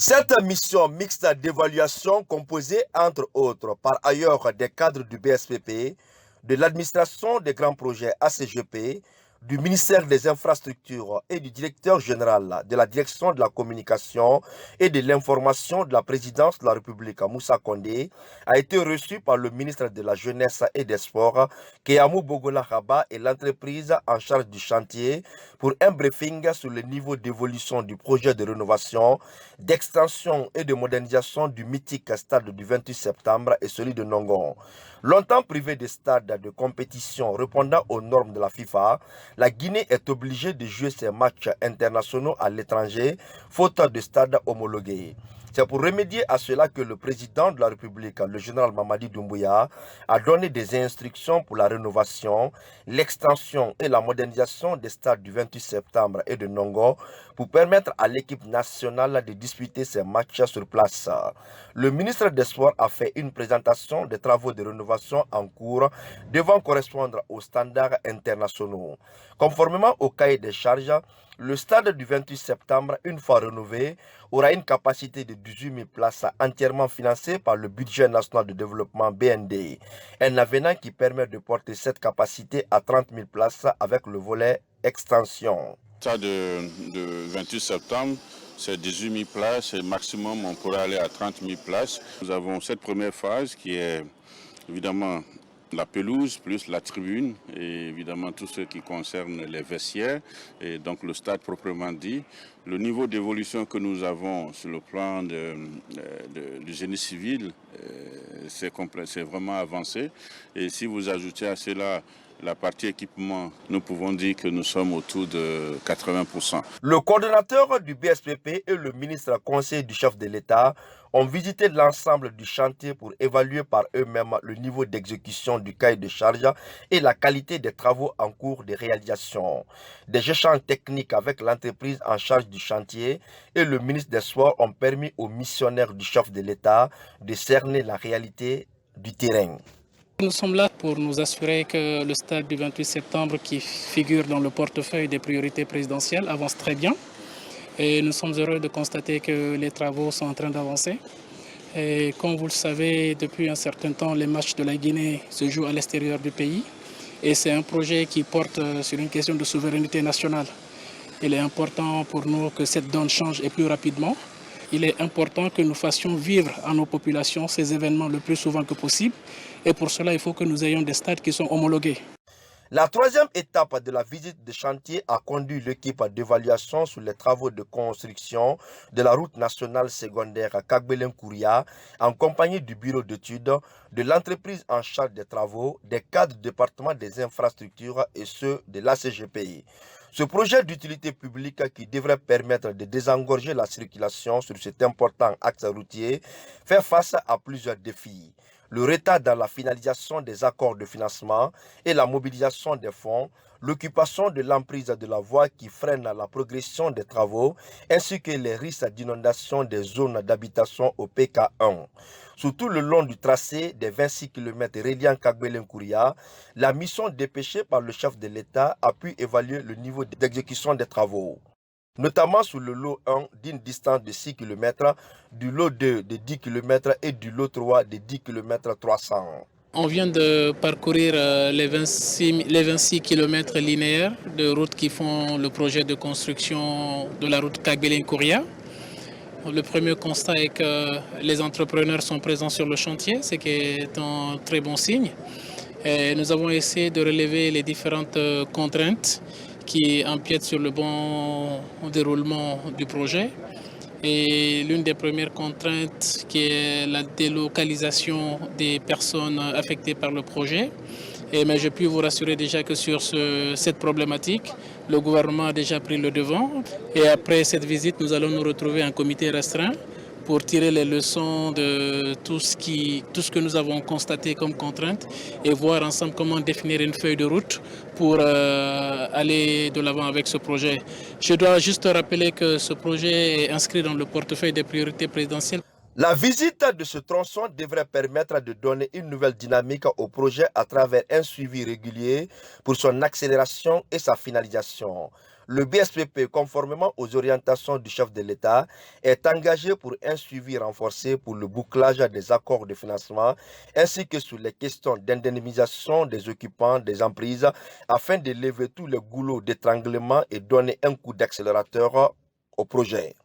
Cette mission mixte d'évaluation composée entre autres par ailleurs des cadres du BSPP, de l'administration des grands projets ACGP, du ministère des Infrastructures et du directeur général de la direction de la communication et de l'information de la présidence de la République, Moussa Condé, a été reçue par le ministre de la Jeunesse et des Sports, Keyamou Bogola Haba, et l'entreprise en charge du chantier pour un briefing sur le niveau d'évolution du projet de rénovation, d'extension et de modernisation du mythique stade du 28 septembre et celui de Nongon. Longtemps privé de stades de compétition répondant aux normes de la FIFA, la Guinée est obligée de jouer ses matchs internationaux à l'étranger, faute de stades homologués. C'est pour remédier à cela que le président de la République, le général Mamadi Doumbouya, a donné des instructions pour la rénovation, l'extension et la modernisation des stades du 28 septembre et de Nongo pour permettre à l'équipe nationale de disputer ses matchs sur place. Le ministre des Sports a fait une présentation des travaux de rénovation en cours devant correspondre aux standards internationaux. Conformément au cahier des charges, le stade du 28 septembre, une fois rénové, aura une capacité de 18 000 places entièrement financée par le budget national de développement BND. Un avenant qui permet de porter cette capacité à 30 000 places avec le volet extension. Le stade de 28 septembre, c'est 18 000 places et maximum on pourrait aller à 30 000 places. Nous avons cette première phase qui est évidemment la pelouse plus la tribune et évidemment tout ce qui concerne les vestiaires et donc le stade proprement dit. Le niveau d'évolution que nous avons sur le plan du génie civil, c'est vraiment avancé. Et si vous ajoutez à cela la partie équipement, nous pouvons dire que nous sommes autour de 80%. Le coordonnateur du BSPP et le ministre conseiller du chef de l'État ont visité l'ensemble du chantier pour évaluer par eux-mêmes le niveau d'exécution du cahier de charge et la qualité des travaux en cours de réalisation. Des échanges techniques avec l'entreprise en charge du chantier et le ministre des Sports ont permis aux missionnaires du chef de l'État de cerner la réalité du terrain. Nous sommes là pour nous assurer que le stade du 28 septembre qui figure dans le portefeuille des priorités présidentielles avance très bien. Et nous sommes heureux de constater que les travaux sont en train d'avancer. Et comme vous le savez, depuis un certain temps, les matchs de la Guinée se jouent à l'extérieur du pays. Et c'est un projet qui porte sur une question de souveraineté nationale. Il est important pour nous que cette donne change et plus rapidement. Il est important que nous fassions vivre à nos populations ces événements le plus souvent que possible. Et pour cela, il faut que nous ayons des stades qui sont homologués. La troisième étape de la visite de chantier a conduit l'équipe d'évaluation sur les travaux de construction de la route nationale secondaire à Kagbelen-Kouria en compagnie du bureau d'études, de l'entreprise en charge des travaux, des cadres du département des infrastructures et ceux de l'ACGPI. Ce projet d'utilité publique qui devrait permettre de désengorger la circulation sur cet important axe routier fait face à plusieurs défis. Le retard dans la finalisation des accords de financement et la mobilisation des fonds, l'occupation de l'emprise de la voie qui freine la progression des travaux, ainsi que les risques d'inondation des zones d'habitation au PK1. Surtout le long du tracé des 26 km reliant Kagbelen-Kouria, la mission dépêchée par le chef de l'État a pu évaluer le niveau d'exécution des travaux, notamment sur le lot 1 d'une distance de 6 km, du lot 2 de 10 km et du lot 3 de 10 km 300. On vient de parcourir les 26 km linéaires de routes qui font le projet de construction de la route Kagbelen-Kouria. Le premier constat est que les entrepreneurs sont présents sur le chantier, ce qui est un très bon signe. Et nous avons essayé de relever les différentes contraintes qui empiètent sur le bon déroulement du projet. Et l'une des premières contraintes qui est la délocalisation des personnes affectées par le projet. Mais je puis vous rassurer déjà que sur cette problématique, le gouvernement a déjà pris le devant. Et après cette visite, nous allons nous retrouver en comité restreint pour tirer les leçons de tout ce que nous avons constaté comme contrainte et voir ensemble comment définir une feuille de route pour aller de l'avant avec ce projet. Je dois juste rappeler que ce projet est inscrit dans le portefeuille des priorités présidentielles. La visite de ce tronçon devrait permettre de donner une nouvelle dynamique au projet à travers un suivi régulier pour son accélération et sa finalisation. Le BSPP, conformément aux orientations du chef de l'État, est engagé pour un suivi renforcé pour le bouclage des accords de financement ainsi que sur les questions d'indemnisation des occupants des emprises afin de lever tous les goulots d'étranglement et donner un coup d'accélérateur au projet.